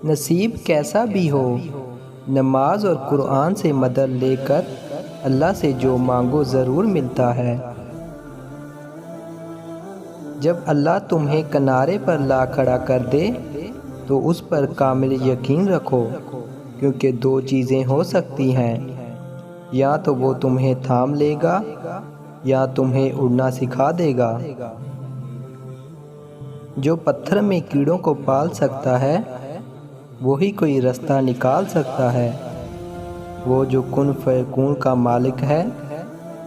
نصیب کیسا بھی ہو، نماز اور قرآن سے مدد لے کر اللہ سے جو مانگو ضرور ملتا ہے۔ جب اللہ تمہیں کنارے پر لا کھڑا کر دے تو اس پر کامل یقین رکھو، کیونکہ دو چیزیں ہو سکتی ہیں، یا تو وہ تمہیں تھام لے گا یا تمہیں اڑنا سکھا دے گا۔ جو پتھر میں کیڑوں کو پال سکتا ہے وہی کوئی رستہ نکال سکتا ہے۔ وہ جو کن فیکون کا مالک ہے،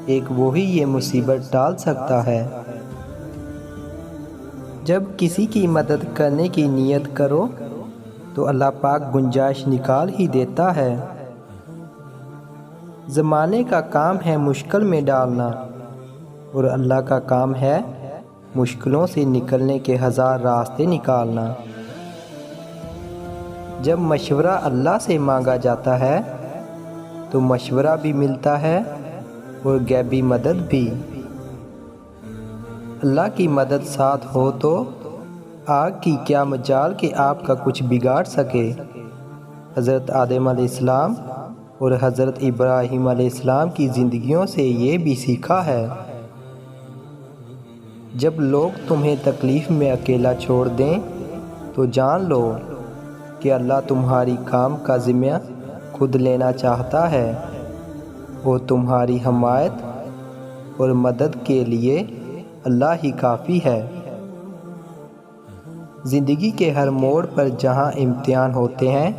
ایک وہی یہ مصیبت ٹال سکتا ہے۔ جب کسی کی مدد کرنے کی نیت کرو تو اللہ پاک گنجائش نکال ہی دیتا ہے۔ زمانے کا کام ہے مشکل میں ڈالنا، اور اللہ کا کام ہے مشکلوں سے نکلنے کے ہزار راستے نکالنا۔ جب مشورہ اللہ سے مانگا جاتا ہے تو مشورہ بھی ملتا ہے اور غیبی مدد بھی۔ اللہ کی مدد ساتھ ہو تو آگ کی کیا مجال کہ آپ کا کچھ بگاڑ سکے۔ حضرت آدم علیہ السلام اور حضرت ابراہیم علیہ السلام کی زندگیوں سے یہ بھی سیکھا ہے۔ جب لوگ تمہیں تکلیف میں اکیلا چھوڑ دیں تو جان لو کہ اللہ تمہاری کام کا ذمہ خود لینا چاہتا ہے۔ وہ تمہاری حمایت اور مدد کے لیے اللہ ہی کافی ہے۔ زندگی کے ہر موڑ پر جہاں امتحان ہوتے ہیں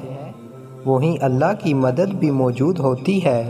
وہیں اللہ کی مدد بھی موجود ہوتی ہے۔